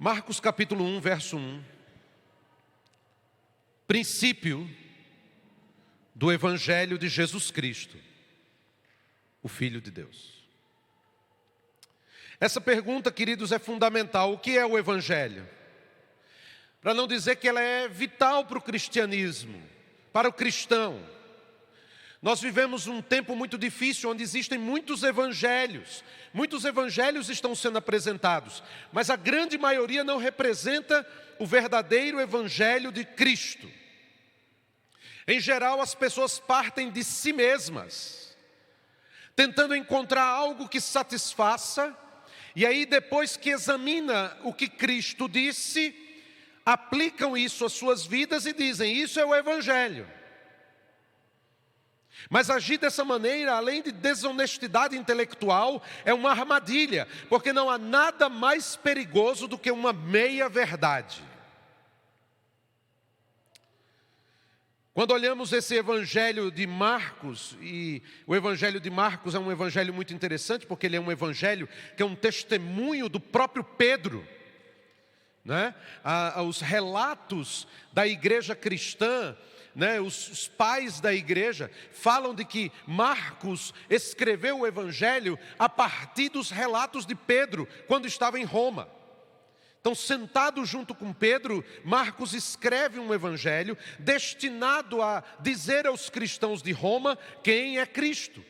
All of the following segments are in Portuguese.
Marcos capítulo 1, verso 1. Princípio do Evangelho de Jesus Cristo, o Filho de Deus. Essa pergunta, queridos, é fundamental. O que é o Evangelho? Para não dizer que ela é vital para o cristianismo, para o cristão. Nós vivemos um tempo muito difícil, onde existem muitos evangelhos. Muitos evangelhos estão sendo apresentados, mas a grande maioria não representa o verdadeiro evangelho de Cristo. Em geral, as pessoas partem de si mesmas, tentando encontrar algo que satisfaça, e aí depois que examina o que Cristo disse, aplicam isso às suas vidas e dizem: isso é o evangelho. Mas agir dessa maneira, além de desonestidade intelectual, é uma armadilha, porque não há nada mais perigoso do que uma meia-verdade. Quando olhamos esse evangelho de Marcos, e o evangelho de Marcos é um evangelho muito interessante, porque ele é um evangelho que é um testemunho do próprio Pedro, né? Os relatos da igreja cristã, né, os pais da igreja falam de que Marcos escreveu o evangelho a partir dos relatos de Pedro, quando estava em Roma. Então, sentado junto com Pedro, Marcos escreve um evangelho destinado a dizer aos cristãos de Roma quem é Cristo.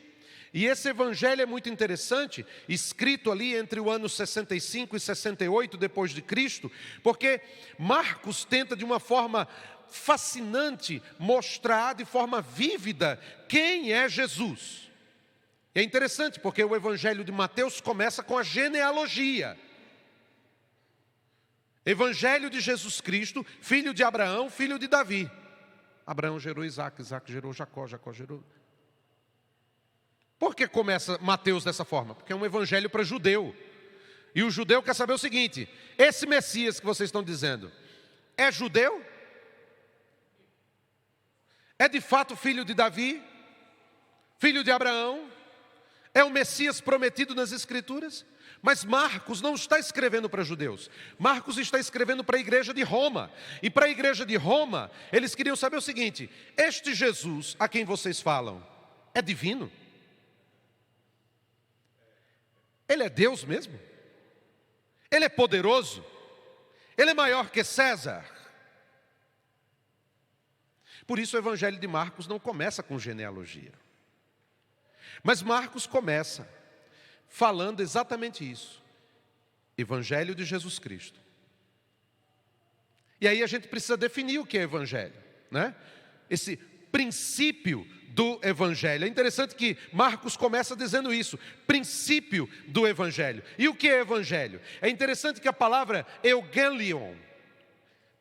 E esse evangelho é muito interessante, escrito ali entre o ano 65 e 68 depois de Cristo, porque Marcos tenta de uma forma fascinante mostrar de forma vívida quem é Jesus. É interessante porque o evangelho de Mateus começa com a genealogia. Evangelho de Jesus Cristo, filho de Abraão, filho de Davi. Abraão gerou Isaac, Isaac gerou Jacó, Jacó gerou... Por que começa Mateus dessa forma? Porque é um evangelho para judeu. E o judeu quer saber o seguinte: esse Messias que vocês estão dizendo, é judeu? É de fato filho de Davi? Filho de Abraão? É o Messias prometido nas Escrituras? Mas Marcos não está escrevendo para judeus. Marcos está escrevendo para a igreja de Roma. E para a igreja de Roma, eles queriam saber o seguinte: este Jesus a quem vocês falam, é divino? Ele é Deus mesmo? Ele é poderoso? Ele é maior que César? Por isso o evangelho de Marcos não começa com genealogia. Mas Marcos começa falando exatamente isso. Evangelho de Jesus Cristo. E aí a gente precisa definir o que é evangelho, né? Esse princípio do evangelho. É interessante que Marcos começa dizendo isso, princípio do evangelho. E o que é evangelho? É interessante que a palavra euangelion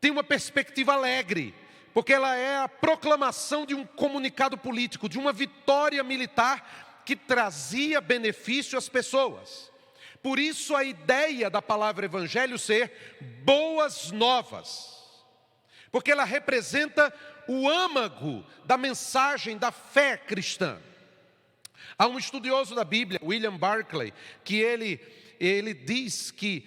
tem uma perspectiva alegre, porque ela é a proclamação de um comunicado político, de uma vitória militar que trazia benefício às pessoas. Por isso a ideia da palavra evangelho ser boas novas, porque ela representa o âmago da mensagem da fé cristã. Há um estudioso da Bíblia, William Barclay, que ele diz que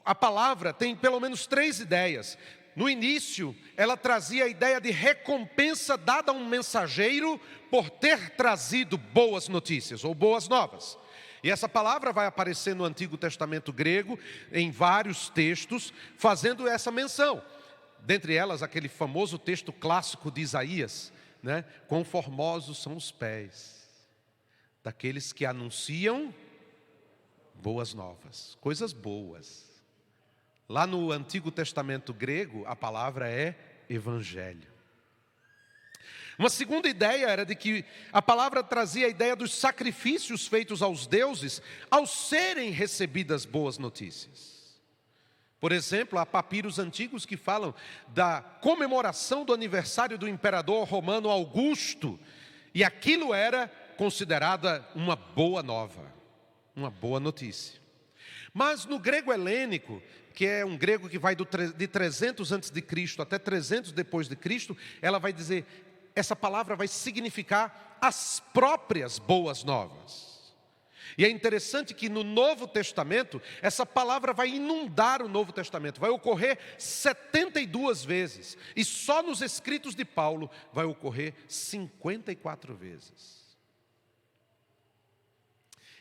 a palavra tem pelo menos 3 ideias. No início, ela trazia a ideia de recompensa dada a um mensageiro por ter trazido boas notícias ou boas novas. E essa palavra vai aparecer no Antigo Testamento grego, em vários textos, fazendo essa menção. Dentre elas, aquele famoso texto clássico de Isaías, né? Quão formosos são os pés daqueles que anunciam boas novas, coisas boas. Lá no Antigo Testamento grego, a palavra é evangelho. Uma segunda ideia era de que a palavra trazia a ideia dos sacrifícios feitos aos deuses ao serem recebidas boas notícias. Por exemplo, há papiros antigos que falam da comemoração do aniversário do imperador romano Augusto, e aquilo era considerada uma boa nova, uma boa notícia. Mas no grego helênico, que é um grego que vai de 300 antes de Cristo até 300 depois de Cristo, ela vai dizer, essa palavra vai significar as próprias boas novas. E é interessante que no Novo Testamento, essa palavra vai inundar o Novo Testamento, vai ocorrer 72 vezes, e só nos escritos de Paulo vai ocorrer 54 vezes.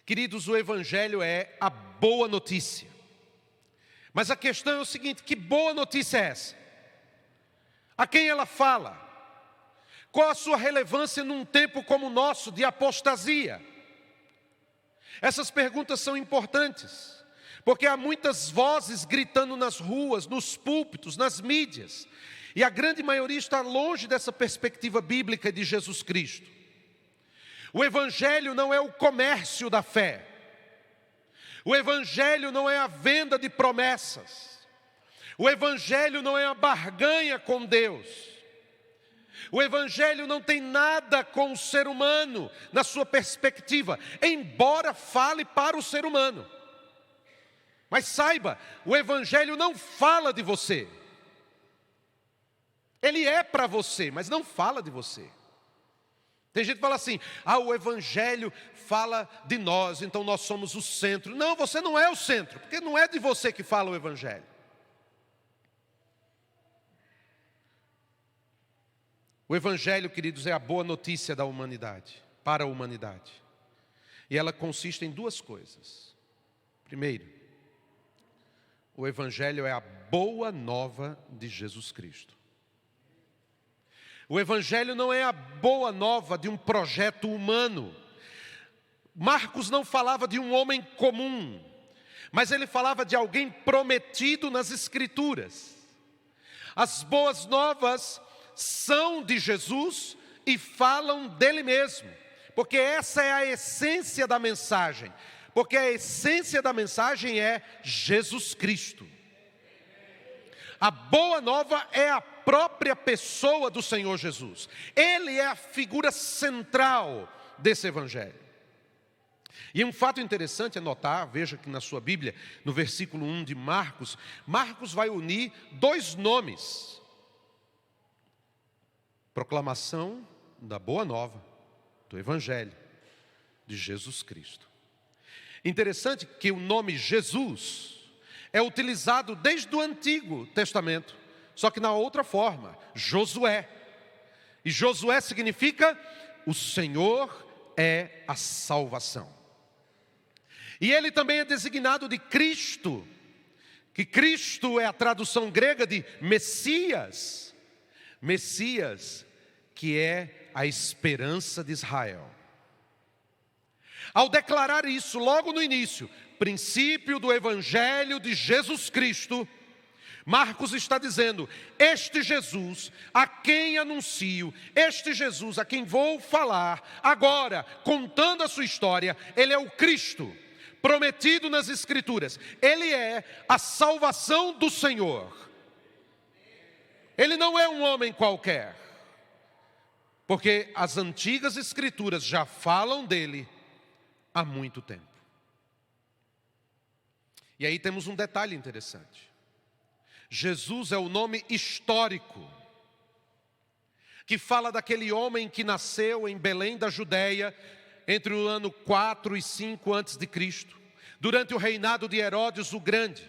Queridos, o Evangelho é a boa notícia. Mas a questão é o seguinte: que boa notícia é essa? A quem ela fala? Qual a sua relevância num tempo como o nosso de apostasia? Essas perguntas são importantes, porque há muitas vozes gritando nas ruas, nos púlpitos, nas mídias, e a grande maioria está longe dessa perspectiva bíblica de Jesus Cristo. O Evangelho não é o comércio da fé, o Evangelho não é a venda de promessas, o Evangelho não é a barganha com Deus. O Evangelho não tem nada com o ser humano na sua perspectiva, embora fale para o ser humano. Mas saiba, o Evangelho não fala de você. Ele é para você, mas não fala de você. Tem gente que fala assim: o Evangelho fala de nós, então nós somos o centro. Não, você não é o centro, porque não é de você que fala o Evangelho. O Evangelho, queridos, é a boa notícia da humanidade, para a humanidade. E ela consiste em duas coisas. Primeiro, o Evangelho é a boa nova de Jesus Cristo. O Evangelho não é a boa nova de um projeto humano. Marcos não falava de um homem comum, mas ele falava de alguém prometido nas Escrituras. As boas novas são de Jesus e falam dele mesmo, porque essa é a essência da mensagem, porque a essência da mensagem é Jesus Cristo. A boa nova é a própria pessoa do Senhor Jesus. Ele é a figura central desse Evangelho. E um fato interessante é notar, veja que na sua Bíblia, no versículo 1 de Marcos, Marcos vai unir dois nomes: proclamação da boa nova, do Evangelho, de Jesus Cristo. Interessante que o nome Jesus é utilizado desde o Antigo Testamento, só que na outra forma, Josué. E Josué significa: o Senhor é a salvação. E ele também é designado de Cristo, que Cristo é a tradução grega de Messias. Messias, que é a esperança de Israel. Ao declarar isso logo no início, princípio do Evangelho de Jesus Cristo, Marcos está dizendo: este Jesus a quem anuncio, este Jesus a quem vou falar agora, contando a sua história, ele é o Cristo prometido nas Escrituras. Ele é a salvação do Senhor. Ele não é um homem qualquer, porque as antigas Escrituras já falam dele há muito tempo. E aí temos um detalhe interessante. Jesus é o nome histórico, que fala daquele homem que nasceu em Belém da Judéia, entre o ano 4 e 5 antes de Cristo, durante o reinado de Herodes o Grande.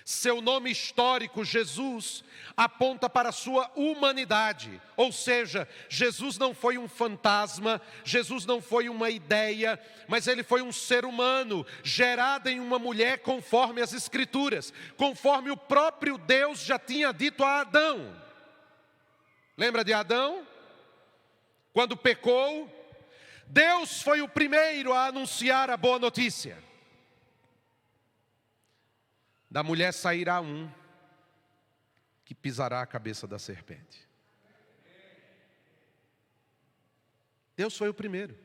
Seu nome histórico, Jesus, aponta para a sua humanidade, ou seja, Jesus não foi um fantasma, Jesus não foi uma ideia, mas ele foi um ser humano, gerado em uma mulher conforme as Escrituras, conforme o próprio Deus já tinha dito a Adão. Lembra de Adão? Quando pecou, Deus foi o primeiro a anunciar a boa notícia. Da mulher sairá um que pisará a cabeça da serpente. Deus foi o primeiro.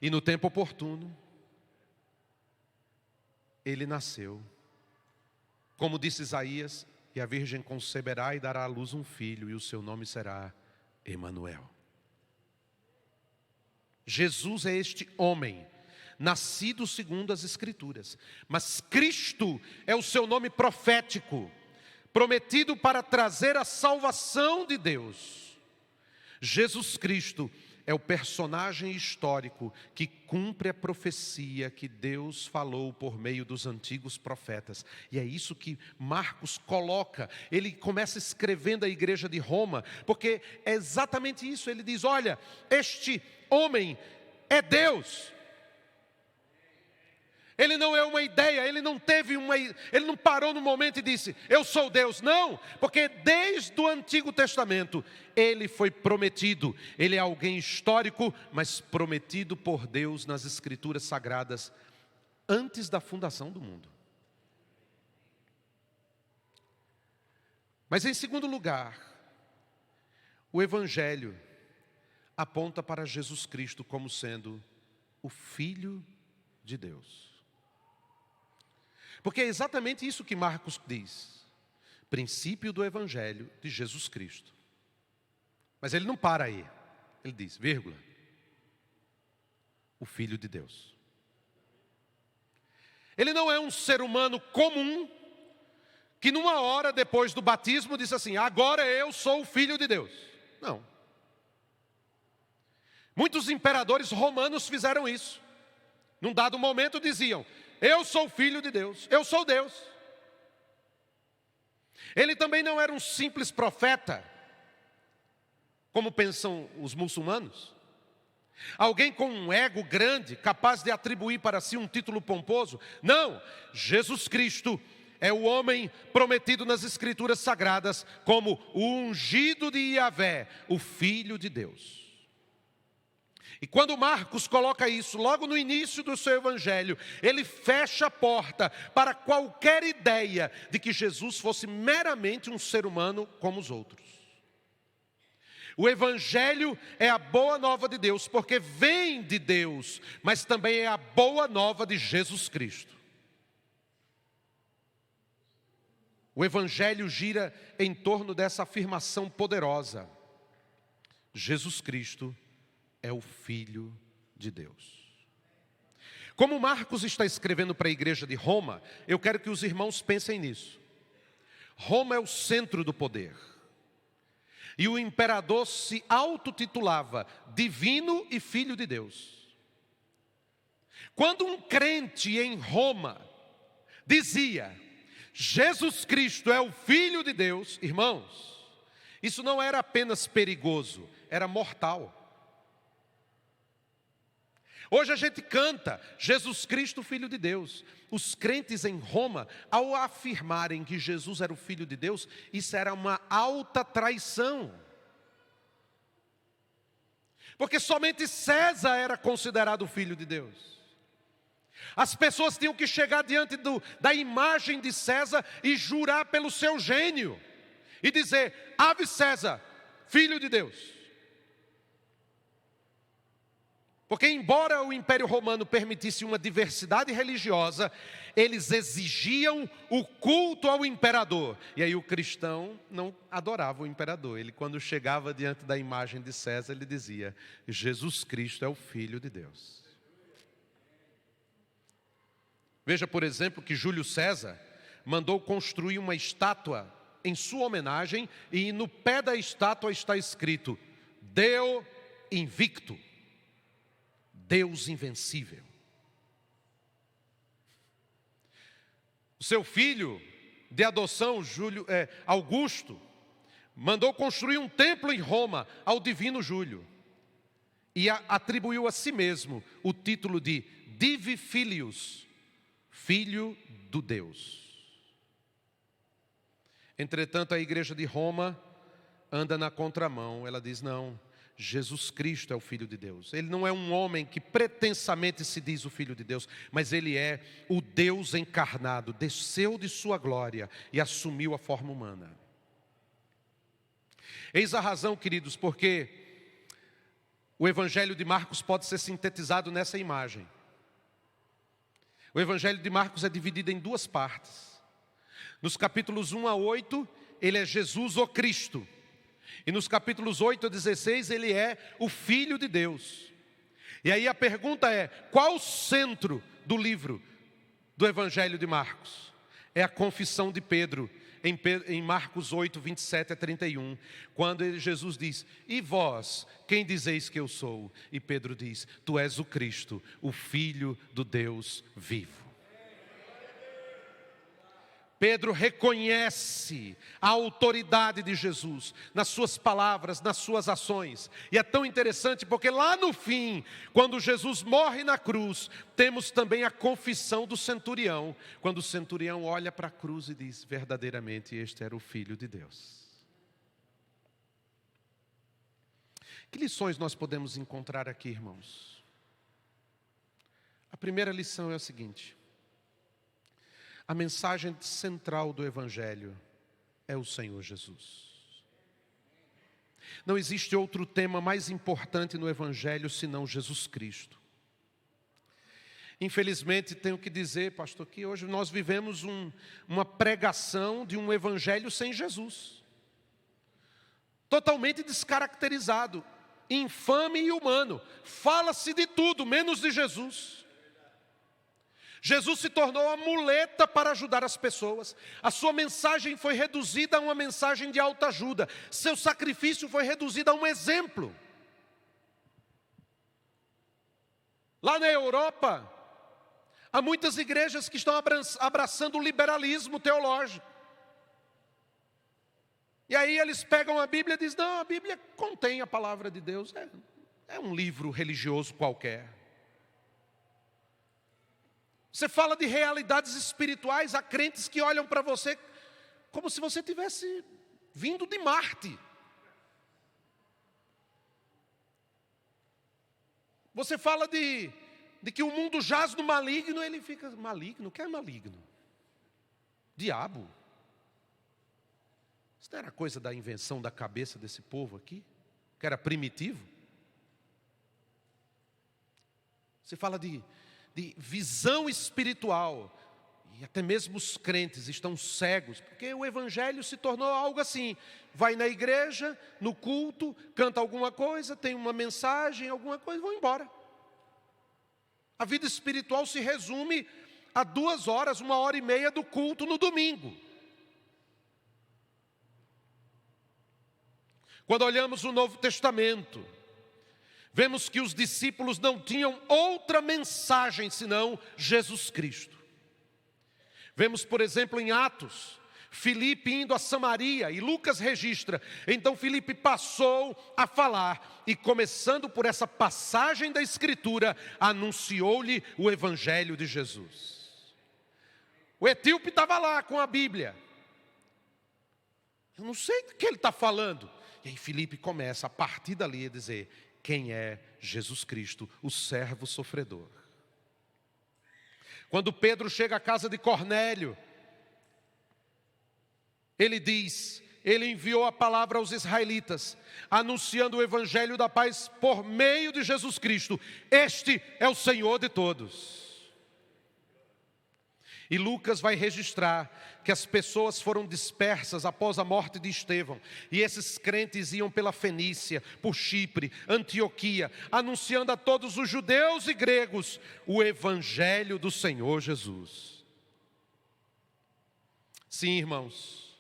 E no tempo oportuno, ele nasceu. Como disse Isaías: e a virgem conceberá e dará à luz um filho, e o seu nome será Emanuel. Jesus é este homem, nascido segundo as Escrituras, mas Cristo é o seu nome profético, prometido para trazer a salvação de Deus. Jesus Cristo é o personagem histórico que cumpre a profecia que Deus falou por meio dos antigos profetas. E é isso que Marcos coloca. Ele começa escrevendo a igreja de Roma, porque é exatamente isso. Ele diz: olha, este homem é Deus. Ele não é uma ideia, ele não parou no momento e disse: eu sou Deus. Não, porque desde o Antigo Testamento ele foi prometido. Ele é alguém histórico, mas prometido por Deus nas Escrituras Sagradas antes da fundação do mundo. Mas em segundo lugar, o Evangelho aponta para Jesus Cristo como sendo o Filho de Deus. Porque é exatamente isso que Marcos diz. Princípio do Evangelho de Jesus Cristo. Mas ele não para aí. Ele diz, vírgula, o Filho de Deus. Ele não é um ser humano comum, que numa hora depois do batismo disse assim: agora eu sou o Filho de Deus. Não. Muitos imperadores romanos fizeram isso. Num dado momento diziam: eu sou filho de Deus, eu sou Deus. Ele também não era um simples profeta, como pensam os muçulmanos. Alguém com um ego grande, capaz de atribuir para si um título pomposo. Não, Jesus Cristo é o homem prometido nas Escrituras Sagradas como o ungido de Yahvé, o Filho de Deus. E quando Marcos coloca isso, logo no início do seu evangelho, ele fecha a porta para qualquer ideia de que Jesus fosse meramente um ser humano como os outros. O evangelho é a boa nova de Deus, porque vem de Deus, mas também é a boa nova de Jesus Cristo. O evangelho gira em torno dessa afirmação poderosa: Jesus Cristo é o Filho de Deus. Como Marcos está escrevendo para a igreja de Roma, eu quero que os irmãos pensem nisso. Roma é o centro do poder. E o imperador se autotitulava Divino e Filho de Deus. Quando um crente em Roma dizia: Jesus Cristo é o Filho de Deus, irmãos, isso não era apenas perigoso, era mortal. Hoje a gente canta Jesus Cristo, Filho de Deus. Os crentes em Roma, ao afirmarem que Jesus era o Filho de Deus, isso era uma alta traição. Porque somente César era considerado o Filho de Deus. As pessoas tinham que chegar diante da imagem de César e jurar pelo seu gênio. E dizer: Ave César, Filho de Deus. Porque embora o Império Romano permitisse uma diversidade religiosa, eles exigiam o culto ao imperador. E aí o cristão não adorava o imperador. Ele, quando chegava diante da imagem de César, ele dizia: Jesus Cristo é o Filho de Deus. Veja, por exemplo, que Júlio César mandou construir uma estátua em sua homenagem, e no pé da estátua está escrito: Deo invicto. Deus invencível. O seu filho de adoção, Augusto, mandou construir um templo em Roma ao divino Júlio. E atribuiu a si mesmo o título de Divi Filius, Filho do Deus. Entretanto, a igreja de Roma anda na contramão. Ela diz: não, Jesus Cristo é o Filho de Deus. Ele não é um homem que pretensamente se diz o Filho de Deus, mas ele é o Deus encarnado, desceu de sua glória e assumiu a forma humana. Eis a razão, queridos, porque o Evangelho de Marcos pode ser sintetizado nessa imagem. O Evangelho de Marcos é dividido em duas partes. Nos capítulos 1 a 8, ele é Jesus o Cristo. E nos capítulos 8 a 16, ele é o Filho de Deus. E aí a pergunta é: qual o centro do livro do Evangelho de Marcos? É a confissão de Pedro. em Marcos 8, 27 a 31, quando Jesus diz: e vós, quem dizeis que eu sou? E Pedro diz: tu és o Cristo, o Filho do Deus vivo. Pedro reconhece a autoridade de Jesus nas suas palavras, nas suas ações. E é tão interessante porque lá no fim, quando Jesus morre na cruz, temos também a confissão do centurião. Quando o centurião olha para a cruz e diz: verdadeiramente este era o Filho de Deus. Que lições nós podemos encontrar aqui, irmãos? A primeira lição é a seguinte: a mensagem central do Evangelho é o Senhor Jesus. Não existe outro tema mais importante no Evangelho senão Jesus Cristo. Infelizmente tenho que dizer, pastor, que hoje nós vivemos uma pregação de um Evangelho sem Jesus. Totalmente descaracterizado, infame e humano. Fala-se de tudo, menos de Jesus. Jesus se tornou a muleta para ajudar as pessoas. A sua mensagem foi reduzida a uma mensagem de autoajuda. Seu sacrifício foi reduzido a um exemplo. Lá na Europa, há muitas igrejas que estão abraçando o liberalismo teológico. E aí eles pegam a Bíblia e dizem: não, a Bíblia contém a palavra de Deus. É um livro religioso qualquer. Você fala de realidades espirituais, há crentes que olham para você como se você tivesse vindo de Marte. Você fala de que o mundo jaz no maligno, ele fica: maligno? O que é maligno? Diabo. Isso não era coisa da invenção da cabeça desse povo aqui? Que era primitivo? Você fala de visão espiritual, e até mesmo os crentes estão cegos, porque o Evangelho se tornou algo assim: vai na igreja, no culto, canta alguma coisa, tem uma mensagem, alguma coisa, vão embora. A vida espiritual se resume a 2 horas, 1h30 do culto no domingo. Quando olhamos o Novo Testamento, vemos que os discípulos não tinham outra mensagem senão Jesus Cristo. Vemos, por exemplo, em Atos, Filipe indo a Samaria, e Lucas registra: então Filipe passou a falar, e começando por essa passagem da Escritura, anunciou-lhe o Evangelho de Jesus. O etíope estava lá com a Bíblia. Eu não sei do que ele está falando. E aí Filipe começa a partir dali a dizer: quem é Jesus Cristo, o servo sofredor. Quando Pedro chega à casa de Cornélio, ele diz: ele enviou a palavra aos israelitas, anunciando o evangelho da paz por meio de Jesus Cristo. Este é o Senhor de todos. E Lucas vai registrar que as pessoas foram dispersas após a morte de Estevão. E esses crentes iam pela Fenícia, por Chipre, Antioquia, anunciando a todos os judeus e gregos o Evangelho do Senhor Jesus. Sim, irmãos,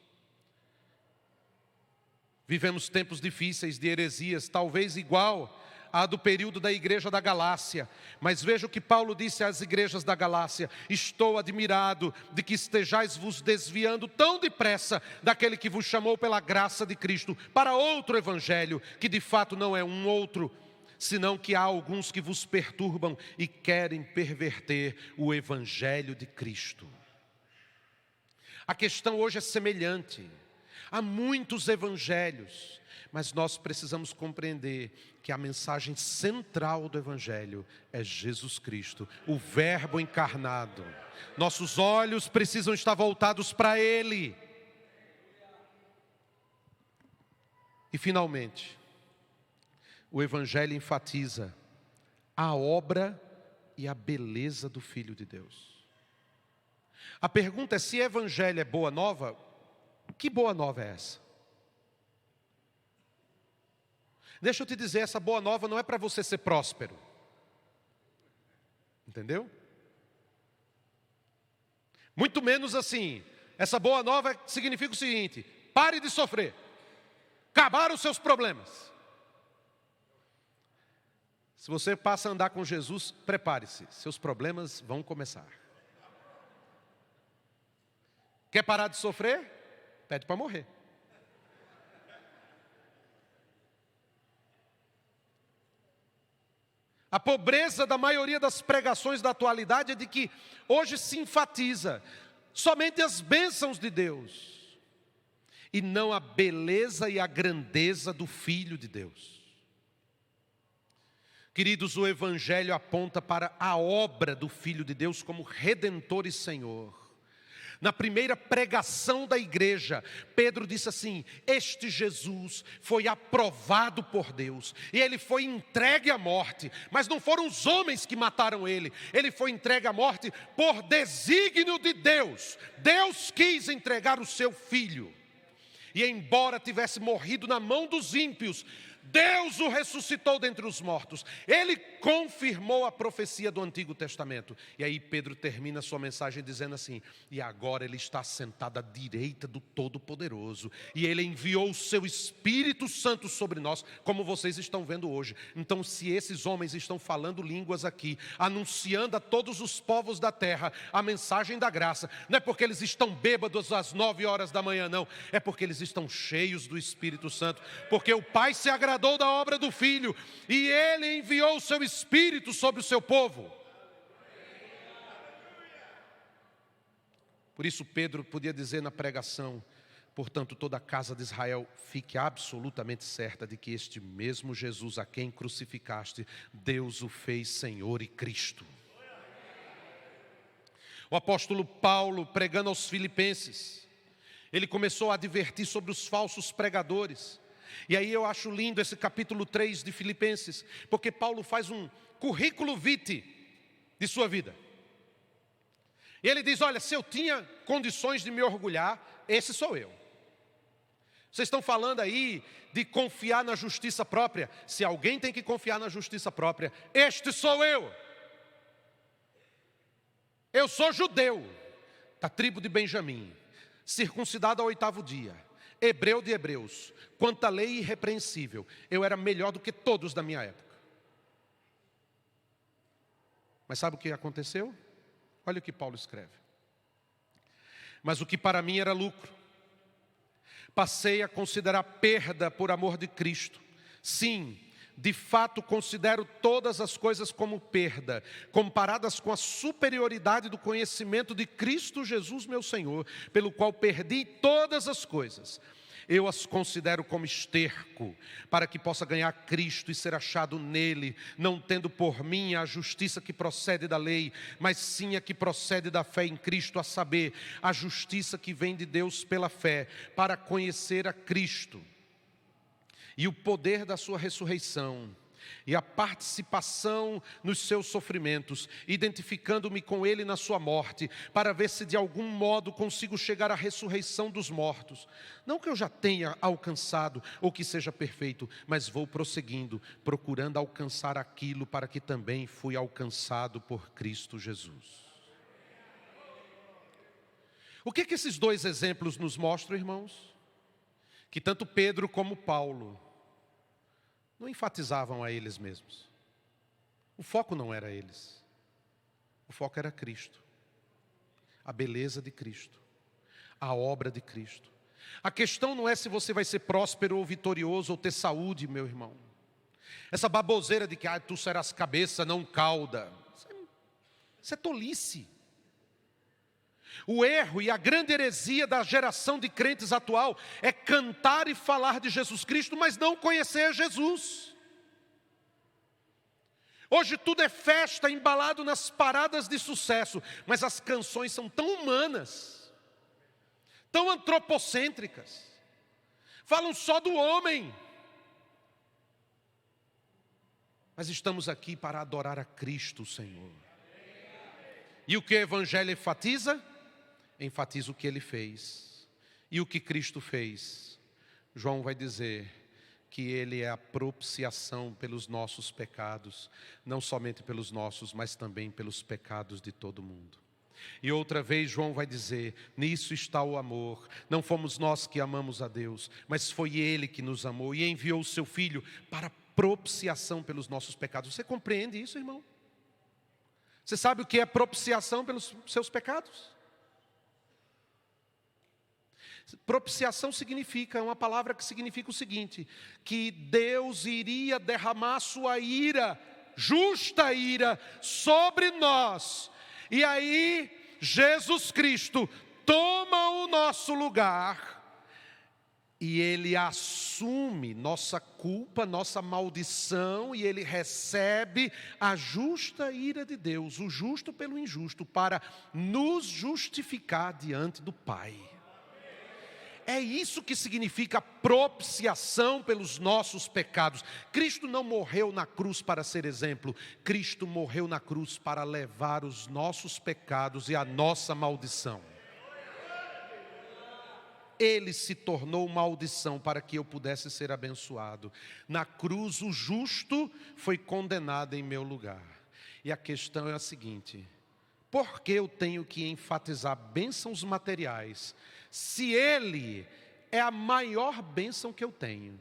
vivemos tempos difíceis de heresias, talvez igual a do período da igreja da Galácia. Mas veja o que Paulo disse às igrejas da Galácia: estou admirado de que estejais vos desviando tão depressa daquele que vos chamou pela graça de Cristo para outro evangelho, que de fato não é um outro, senão que há alguns que vos perturbam e querem perverter o evangelho de Cristo. A questão hoje é semelhante. Há muitos evangelhos, mas nós precisamos compreender que a mensagem central do Evangelho é Jesus Cristo, o Verbo encarnado. Nossos olhos precisam estar voltados para Ele. E finalmente, o Evangelho enfatiza a obra e a beleza do Filho de Deus. A pergunta é: se Evangelho é boa nova, que boa nova é essa? Deixa eu te dizer, essa boa nova não é para você ser próspero. Entendeu? Muito menos assim, Essa boa nova significa o seguinte: pare de sofrer, acabaram os seus problemas. Se você passa a andar com Jesus, prepare-se, seus problemas vão começar. Quer parar de sofrer? Pede para morrer. A pobreza da maioria das pregações da atualidade é de que hoje se enfatiza somente as bênçãos de Deus e não a beleza e a grandeza do Filho de Deus. Queridos, o Evangelho aponta para a obra do Filho de Deus como Redentor e Senhor. Na primeira pregação da igreja, Pedro disse assim: este Jesus foi aprovado por Deus, e ele foi entregue à morte, mas não foram os homens que mataram ele, ele foi entregue à morte por desígnio de Deus. Deus quis entregar o seu Filho, e embora tivesse morrido na mão dos ímpios, Deus o ressuscitou dentre os mortos. Ele confirmou a profecia do Antigo Testamento. E aí Pedro termina sua mensagem dizendo assim: e agora ele está sentado à direita do Todo-Poderoso, e ele enviou o seu Espírito Santo sobre nós, como vocês estão vendo hoje. Então, se esses homens estão falando línguas aqui, anunciando a todos os povos da terra a mensagem da graça, não é porque eles estão bêbados às 9 horas da manhã, não. É porque eles estão cheios do Espírito Santo, porque o Pai se agradou da obra do Filho, e Ele enviou o seu Espírito sobre o seu povo. Por isso Pedro podia dizer na pregação: portanto, toda a casa de Israel fique absolutamente certa de que este mesmo Jesus a quem crucificaste, Deus o fez Senhor e Cristo. O apóstolo Paulo, pregando aos filipenses, ele começou a advertir sobre os falsos pregadores. E aí eu acho lindo esse capítulo 3 de Filipenses, porque Paulo faz um currículo vitae de sua vida. E ele diz: olha, se eu tinha condições de me orgulhar, esse sou eu. Vocês estão falando aí de confiar na justiça própria. Se alguém tem que confiar na justiça própria, este sou eu. Eu sou judeu, da tribo de Benjamim, circuncidado ao 8º dia, hebreu de hebreus, quanto à lei irrepreensível. Eu era melhor do que todos da minha época. Mas sabe o que aconteceu? Olha o que Paulo escreve: mas o que para mim era lucro, passei a considerar perda por amor de Cristo. Sim, de fato considero todas as coisas como perda, comparadas com a superioridade do conhecimento de Cristo Jesus meu Senhor, pelo qual perdi todas as coisas. Eu as considero como esterco, para que possa ganhar Cristo e ser achado nele, não tendo por mim a justiça que procede da lei, mas sim a que procede da fé em Cristo, a saber, a justiça que vem de Deus pela fé, para conhecer a Cristo e o poder da sua ressurreição, e a participação nos seus sofrimentos, identificando-me com ele na sua morte, para ver se de algum modo consigo chegar à ressurreição dos mortos. Não que eu já tenha alcançado ou que seja perfeito, mas vou prosseguindo, procurando alcançar aquilo para que também fui alcançado por Cristo Jesus. O que esses dois exemplos nos mostram, irmãos? Que tanto Pedro como Paulo não enfatizavam a eles mesmos. O foco não era eles. O foco era Cristo. A beleza de Cristo. A obra de Cristo. A questão não é se você vai ser próspero ou vitorioso ou ter saúde, meu irmão. Essa baboseira de que tu serás cabeça, não cauda. Isso é tolice. O erro e a grande heresia da geração de crentes atual é cantar e falar de Jesus Cristo, mas não conhecer Jesus. Hoje tudo é festa, embalado nas paradas de sucesso, mas as canções são tão humanas, tão antropocêntricas, falam só do homem. Mas estamos aqui para adorar a Cristo, o Senhor. E o que o Evangelho enfatiza? Enfatiza o que Ele fez. E o que Cristo fez? João vai dizer que Ele é a propiciação pelos nossos pecados, não somente pelos nossos, mas também pelos pecados de todo mundo. E outra vez João vai dizer: nisso está o amor. Não fomos nós que amamos a Deus, mas foi Ele que nos amou e enviou o seu Filho para propiciação pelos nossos pecados. Você compreende isso, irmão? Você sabe o que é propiciação pelos seus pecados? Propiciação significa, é uma palavra que significa o seguinte: que Deus iria derramar sua ira, justa ira, sobre nós. E aí, Jesus Cristo toma o nosso lugar e Ele assume nossa culpa, nossa maldição, e Ele recebe a justa ira de Deus, o justo pelo injusto, para nos justificar diante do Pai. É isso que significa propiciação pelos nossos pecados. Cristo não morreu na cruz para ser exemplo. Cristo morreu na cruz para levar os nossos pecados e a nossa maldição. Ele se tornou maldição para que eu pudesse ser abençoado. Na cruz o justo foi condenado em meu lugar. E a questão é a seguinte: por que eu tenho que enfatizar bênçãos materiais, se Ele é a maior bênção que eu tenho?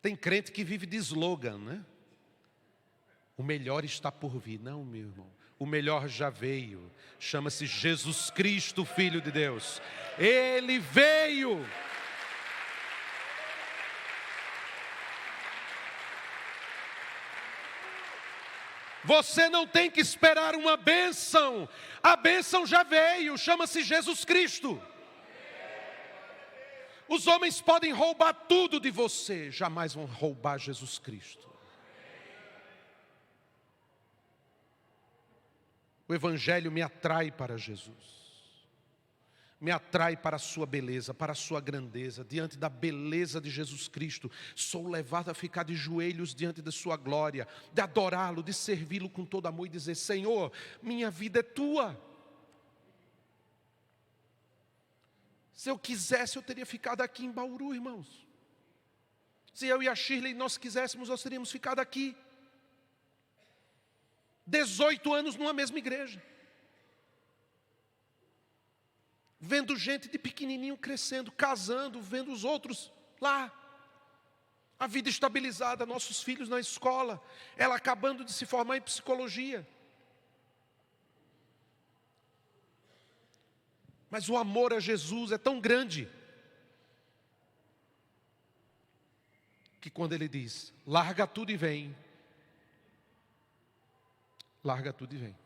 Tem crente que vive de slogan, né? O melhor está por vir. Não, meu irmão, o melhor já veio. Chama-se Jesus Cristo, Filho de Deus. Ele veio. Você não tem que esperar uma bênção. A bênção já veio, chama-se Jesus Cristo. Os homens podem roubar tudo de você, jamais vão roubar Jesus Cristo. O Evangelho me atrai para Jesus. Me atrai para a sua beleza, para a sua grandeza. Diante da beleza de Jesus Cristo, sou levado a ficar de joelhos diante da sua glória, de adorá-lo, de servi-lo com todo amor e dizer: Senhor, minha vida é tua. Se eu quisesse, eu teria ficado aqui em Bauru, irmãos. Se eu e a Shirley nós quiséssemos, nós teríamos ficado aqui. 18 anos numa mesma igreja. Vendo gente de pequenininho crescendo, casando, vendo os outros lá. A vida estabilizada, nossos filhos na escola, ela acabando de se formar em psicologia. Mas o amor a Jesus é tão grande, que quando Ele diz: larga tudo e vem. Larga tudo e vem.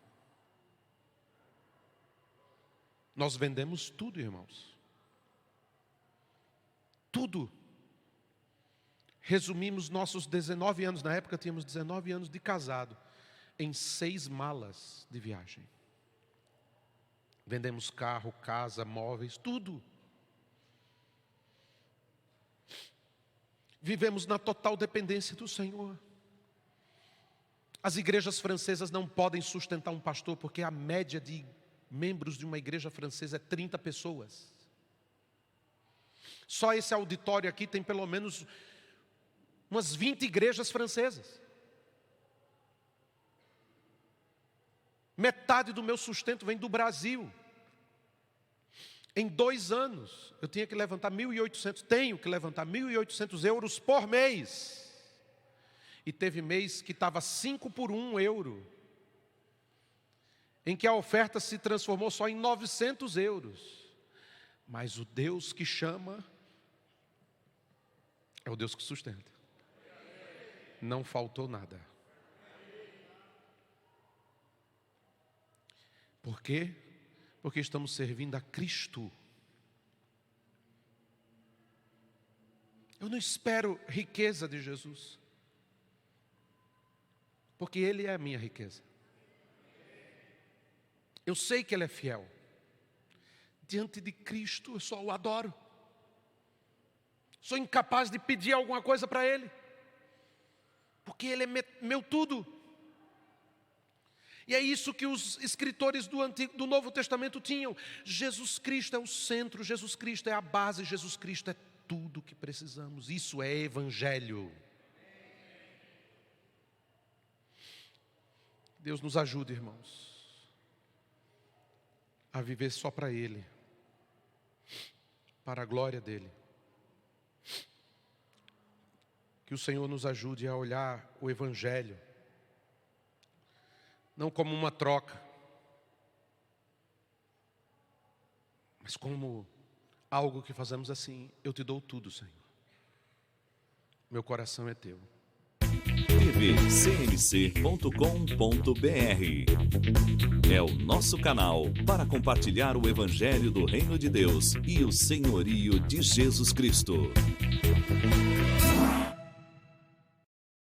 Nós vendemos tudo, irmãos. Tudo. Resumimos nossos 19 anos, na época tínhamos 19 anos de casado, em 6 malas de viagem. Vendemos carro, casa, móveis, tudo. Vivemos na total dependência do Senhor. As igrejas francesas não podem sustentar um pastor, porque a média de membros de uma igreja francesa é 30 pessoas. Só esse auditório aqui tem pelo menos umas 20 igrejas francesas. Metade do meu sustento vem do Brasil. Em 2 anos, eu tinha que levantar 1.800, tenho que levantar 1.800 euros por mês. E teve mês que estava 5 por 1 euro. Em que a oferta se transformou só em 900 euros. Mas o Deus que chama é o Deus que sustenta. Não faltou nada. Por quê? Porque estamos servindo a Cristo. Eu não espero riqueza de Jesus, porque Ele é a minha riqueza. Eu sei que Ele é fiel. Diante de Cristo eu só o adoro. Sou incapaz de pedir alguma coisa para Ele, porque Ele é meu tudo. E é isso que os escritores do Novo Testamento tinham. Jesus Cristo é o centro, Jesus Cristo é a base, Jesus Cristo é tudo que precisamos. Isso é Evangelho. Deus nos ajude, irmãos, a viver só para Ele, para a glória dEle. Que o Senhor nos ajude a olhar o Evangelho não como uma troca, mas como algo que fazemos assim: eu te dou tudo, Senhor. Meu coração é teu. tvcmc.com.br é o nosso canal para compartilhar o Evangelho do Reino de Deus e o senhorio de Jesus Cristo.